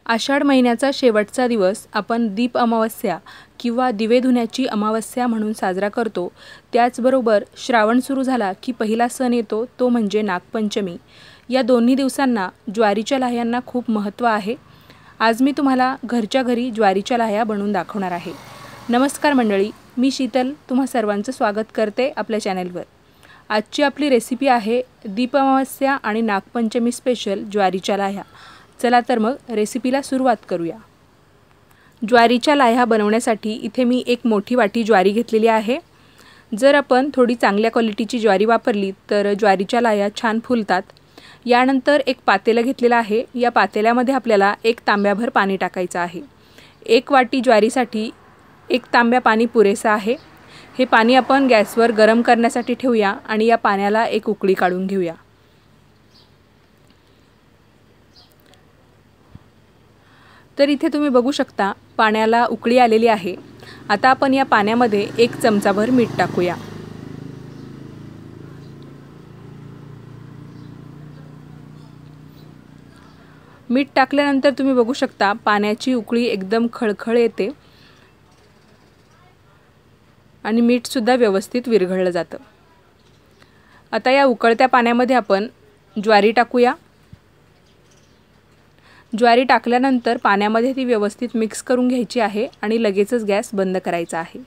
आषाढ महिन्याचा शेवटचा दिवस आपण दीप अमावस्या किंवा दिवे धुण्याची अमावस्या म्हणून साजरा करतो। त्याचबरोबर श्रावण सुरू झाला की पहिला सण येतो तो म्हणजे नागपंचमी। या दोन्ही दिवसांना ज्वारीच्या लाह्यांना खूप महत्त्व आहे। आज मी तुम्हाला घरच्या घरी ज्वारीच्या लाह्या बनवून दाखवणार आहे। नमस्कार मंडळी, मी शीतल तुम्हा सर्वांचं स्वागत करते आपल्या चॅनलवर। आजची आपली रेसिपी आहे दीप अमावस्या आणि नागपंचमी स्पेशल ज्वारीच्या लाह्या। चला तर मग रेसिपीला सुरुवात करूया। ज्वारीच्या लाह्या बनवण्यासाठी इथे मी एक मोठी वाटी ज्वारी घेतलेली आहे। जर आपण थोडी चांगल्या क्वालिटीची ज्वारी वापरली तर ज्वारीच्या लाह्या छान फुलतात। यानंतर एक पातेलं घेतलेलं आहे। या पातेल्यामध्ये आपल्याला 1 तांब्याभर पाणी टाकायचं आहे। 1 वाटी ज्वारीसाठी 1 तांब्या पाणी पुरेसं आहे। हे पाणी आपण गॅसवर गरम करण्यासाठी ठेवूया आणि या पाण्याला एक उकळी काढून घेऊया। तर इथे तुम्ही बघू शकता पाण्याला उकळी आलेली आहे। आता आपण या पाण्यामध्ये 1 चमचाभर मीठ टाकूया। मीठ टाकल्यानंतर तुम्ही बघू शकता पाण्याची उकळी एकदम खळखळ येते आणि मीठ सुद्धा व्यवस्थित विरघळलं जातं। आता या उकळत्या पाण्यामध्ये आपण ज्वारी टाकूया। ज्वारी टाकल्यानंतर पाण्यामध्ये ती व्यवस्थित मिक्स करून घ्यायची आहे आणि लगेचच गॅस बंद करायचा आहे।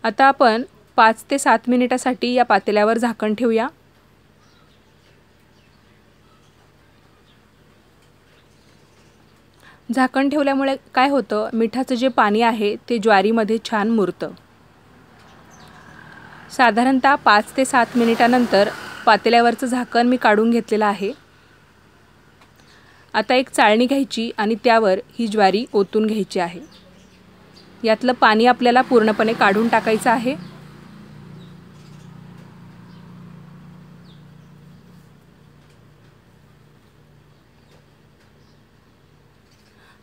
आता आपण 5 ते 7 मिनिटांसाठी या पातेल्यावर झाकण ठेवूया। झाकण ठेवल्यामुळे काय होतं, मिठाचं जे पाणी आहे ते ज्वारीमध्ये छान मुरतं। साधारणतः 5 ते 7 मिनिटांनंतर पातेल्यावरचं झाकण मी काढून घेतलेलं आहे। आता एक चाळणी घ्यायची आणि त्यावर ही ज्वारी ओतून घ्यायची आहे। यातलं पाणी आपल्याला पूर्णपणे काढून टाकायचं आहे।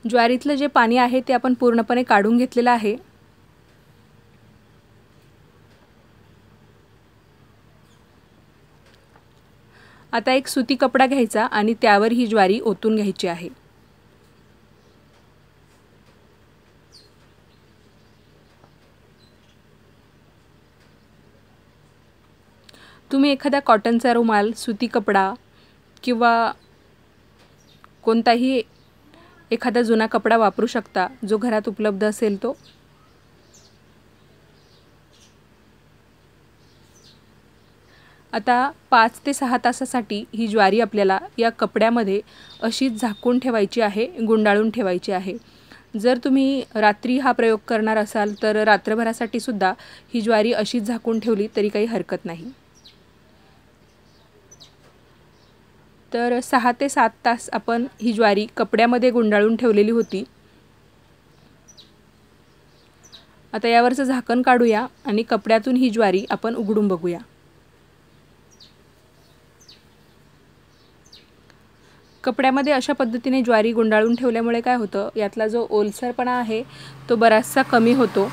ज्वारीतलं जे पाणी आहे ते आपण पूर्णपणे काढून घेतलेलं आहे। आता एक सुती कपडा घ्यायचा आणि त्यावर ही ज्वारी ओतून घ्यायची आहे। तुम्ही एखादा कॉटनचा रुमाल, सुती कपडा किंवा कोणताही एखादा जुना कपडा वापरू शकता जो घरात उपलब्ध असेल तो। आता 5 ते 6 तासासाठी ही ज्वारी आपल्याला या कपड्यामध्ये अशीच झाकून ठेवायची आहे, गुंडाळून ठेवायची आहे। जर तुम्ही रात्री हा प्रयोग करणार असाल तर रात्रभरासाठी सुद्धा ही ज्वारी अशीच झाकून ठेवली तरी काही हरकत नाही। तर 6 ते 7 तास आपण ही ज्वारी कपड्यामध्ये गुंडाळून ठेवलेली होती। आता यावरचं झाकण काढूया आणि कपड्यातून ही ज्वारी आपण उघडून बघूया। कपड्यामध्ये अशा पद्धतीने ज्वारी गुंडाळून ठेवल्यामुळे काय होतं, यातला जो ओलसरपणा आहे तो बराचसा कमी होतो।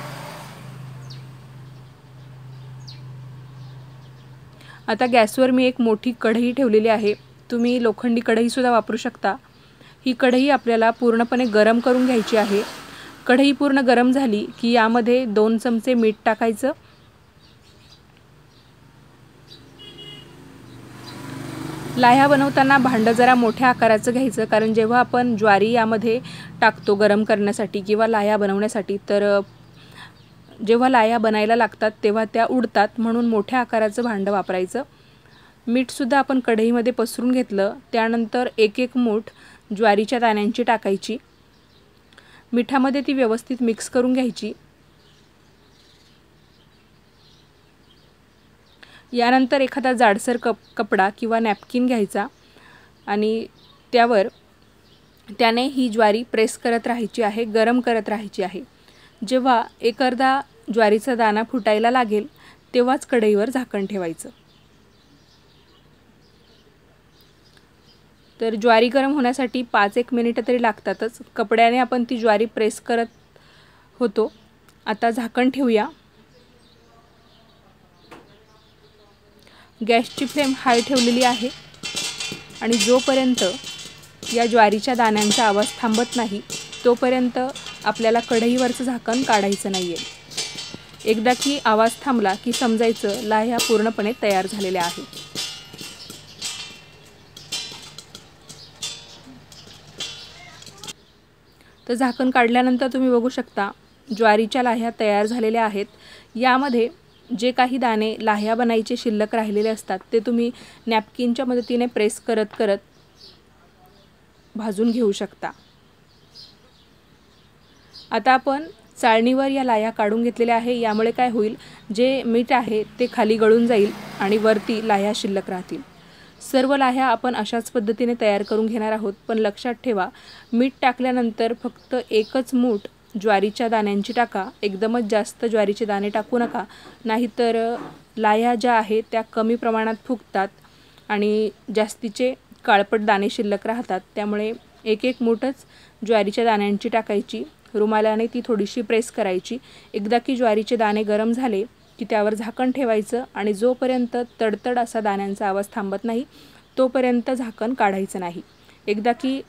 आता गॅसवर मी एक मोठी कढई ठेवलेली आहे। तुम्ही लोखंडी कढई सुद्धा वापरू शकता। ही कढई आपल्याला पूर्णपणे गरम करून घ्यायची आहे। कढई पूर्ण गरम झाली की यामध्ये 2 चमचे मीठ टाकायचं। लाह्या बनवताना भांडं जरा मोठ्या आकाराचं घ्यायचं, कारण जेव्हा आपण ज्वारी यामध्ये टाकतो गरम करण्यासाठी किंवा लाह्या बनवण्यासाठी तर जेव्हा लाह्या बनायला लागतात तेव्हा त्या उडतात, म्हणून मोठ्या आकाराचं भांडं वापरायचं। मीठ सुद्धा आपण कढईमध्ये पसरून घेतलं। त्यानंतर एक एक मूठ ज्वारीच्या दाण्यांची टाकायची। मिठामध्ये ती व्यवस्थित मिक्स करून घ्यायची। यानंतर एखादा जाडसर कपडा किंवा नॅपकिन घ्यायचा आणि त्याने ही ज्वारी प्रेस करत राहायची आहे, गरम करत राहायची आहे। जेव्हा एक अर्धा ज्वारीचा दाणा फुटायला लागेल तेव्हाच कढईवर झाकण ठेवायचं। तर ज्वारी गरम होण्यासाठी 5-1 मिनिटं तरी लागतातच। कपड्याने आपण ती ज्वारी प्रेस करत होतो। आता झाकण ठेवूया। गॅसची फ्लेम हाय ठेवलेली आहे। आणि जोपर्यंत या ज्वारीच्या दाण्यांचा आवाज थांबत नाही तोपर्यंत आपल्याला कढईवरचं झाकण काढायचं नाही आहे. एकदा की आवाज थांबला की समजायचं लाह्या पूर्णपणे तयार झालेल्या आहेत. तर झाकण काढल्यानंतर तुम्ही बघू शकता ज्वारीच्या लाह्या तयार झालेल्या आहेत. यामध्ये जे काही दाणे लाह्या बनायचे शिल्लक राहिलेले असतात ते तुम्ही नॅपकिनच्या मदतीने प्रेस करत करत भाजून घेऊ शकता. आता आपण चाळणीवर या लाह्या काढून घेतलेल्या आहे. यामुळे काय होईल, जे मीठ आहे ते खाली गळून जाईल आणि वरती लाह्या शिल्लक राहतील. सर्व लाह्या आपण अशाच पद्धतीने तयार करून घेणार आहोत. पण लक्षात ठेवा, मीठ टाकल्यानंतर फक्त एकच मूठ ज्वारीच्या दाण्यांची टाका. एकदमच जास्त ज्वारीचे दाणे टाकू नका, नाहीतर लाह्या ज्या आहेत त्या कमी प्रमाणात फुगतात आणि जास्तीचे काळपट दाणे शिल्लक राहतात. त्यामुळे एक एक मूठच ज्वारीच्या दाण्यांची टाकायची. रुमालाने ती थोडीशी प्रेस करायची. एकदा की ज्वारीचे दाणे गरम झाले की त्यावर झाकण ठेवायचं आणि जोपर्यंत तडतड असा दाण्यांचा आवाज थांबत नाही तोपर्यंत झाकण काढायचं नाही. एकदा की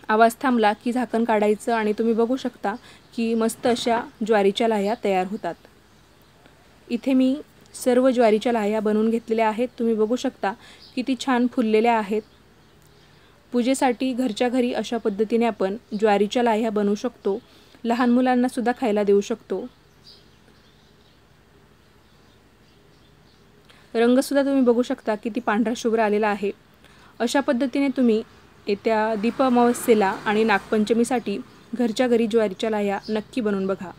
आवाज थांबला की झाकण काढायचं आणि तुम्ही बघू शकता की मस्त अशा ज्वारीच्या लाह्या तयार होतात. इथे मी सर्व ज्वारीच्या लाह्या बनवून घेतलेल्या आहेत. तुम्ही बघू शकता किती छान फुललेल्या आहेत. पूजेसाठी घरच्या घरी अशा पद्धतीने आपण ज्वारीच्या लाह्या बनवू शकतो. लहान मुलांना सुद्धा खायला देऊ शकतो. रंगसुद्धा तुम्ही बघू शकता किती पांढरा शुभ्र आलेला आहे. अशा पद्धतीने तुम्ही येत्या दीप अमावस्येला आणि नागपंचमीसाठी घरच्या घरी ज्वारीच्या लाह्या नक्की बनवून बघा.